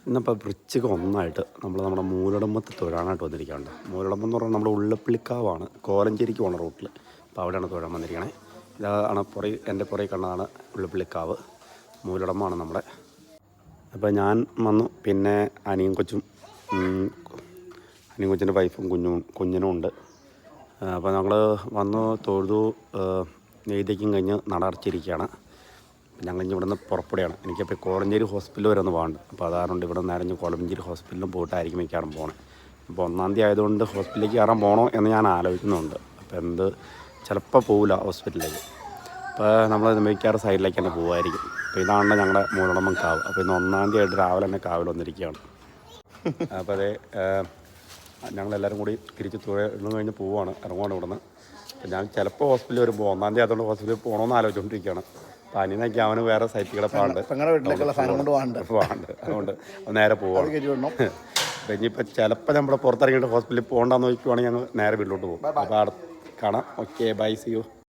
ഇന്നിപ്പോൾ വൃശ്ചികം 1 നമ്മുടെ മൂലടമ്പത്ത് തൊഴാനായിട്ട് വന്നിരിക്കുകയാണ്. മൂലടമ്പം എന്ന് പറഞ്ഞാൽ നമ്മുടെ ഉള്ളപ്പിള്ളിക്കാവാണ്, കോലഞ്ചേരിക്ക് പോകുന്ന റൂട്ടിൽ. അപ്പോൾ അവിടെയാണ് തൊഴാൻ വന്നിരിക്കണേ. ഇതാണ് എൻ്റെ പുറകെ കണ്ടതാണ് ഉള്ളപ്പിള്ളിക്കാവ്. മൂലടമ്പമാണ് നമ്മുടെ. അപ്പോൾ ഞാൻ വന്നു, പിന്നെ അനിയും കൊച്ചിൻ്റെ വൈഫും കുഞ്ഞിനും ഉണ്ട്. അപ്പോൾ ഞങ്ങൾ വന്നു തൊഴുതു, നെയ്തയ്ക്കും കഴിഞ്ഞ് നട അടച്ചിരിക്കുകയാണ്. ഞങ്ങൾ ഇവിടെ നിന്ന് പുറപ്പെടുകയാണ്. എനിക്കപ്പോൾ കോലഞ്ചേരി ഹോസ്പിറ്റൽ വരെ ഒന്ന് പോകണ്ട്. അപ്പോൾ അതാറുണ്ട് ഇവിടെ നിന്ന് കോലഞ്ചേരി ഹോസ്പിറ്റലിലും പോയിട്ടായിരിക്കും മിക്കവാറും പോകണം. അപ്പോൾ 1-ാം തീയതി ആയതുകൊണ്ട് ഹോസ്പിറ്റലിലേക്ക് കയറാൻ പോകണോ എന്ന് ഞാൻ ആലോചിക്കുന്നുണ്ട്. അപ്പോൾ ചിലപ്പോൾ പോകില്ല ഹോസ്പിറ്റലിലേക്ക്. അപ്പോൾ നമ്മൾ മിക്കവാറും സൈഡിലേക്ക് തന്നെ പോകുമായിരിക്കും. അപ്പോൾ ഇതാണ് ഞങ്ങളുടെ മൂലടമ്പം കാവ്. അപ്പോൾ ഇന്ന് 1-ാം തീയതി ആയിട്ട് രാവിലെ തന്നെ കാവിൽ വന്നിരിക്കുകയാണ്. അപ്പോൾ ഞങ്ങളെല്ലാവരും കൂടി തിരിച്ച് തൊഴിൽ കഴിഞ്ഞ് പോവുകയാണ്, ഇറങ്ങുവാണ് ഇവിടെ നിന്ന്. അപ്പോൾ ഞാൻ ചിലപ്പോൾ ഹോസ്പിറ്റലിൽ വരുമ്പോൾ 1-ാം തീയതി ആയതുകൊണ്ട് ഹോസ്പിറ്റലിൽ പോകണമെന്ന് ആലോചിച്ചുകൊണ്ടിരിക്കുകയാണ്. അപ്പോൾ അനിയനൊക്കെ അവന് വേറെ സൈറ്റുകളെ പാണ്ട് അതുകൊണ്ട് നേരെ പോവാണ്. അപ്പോൾ ഇനിയിപ്പോൾ ചിലപ്പോൾ നമ്മുടെ പുറത്തിറങ്ങിയിട്ട് ഹോസ്പിറ്റലിൽ പോകണ്ടെന്ന് നോക്കുവാണെങ്കിൽ ഞങ്ങൾ നേരെ വീട്ടിലോട്ട് പോകും. അപ്പോൾ കാണാം. Okay, bye, see U.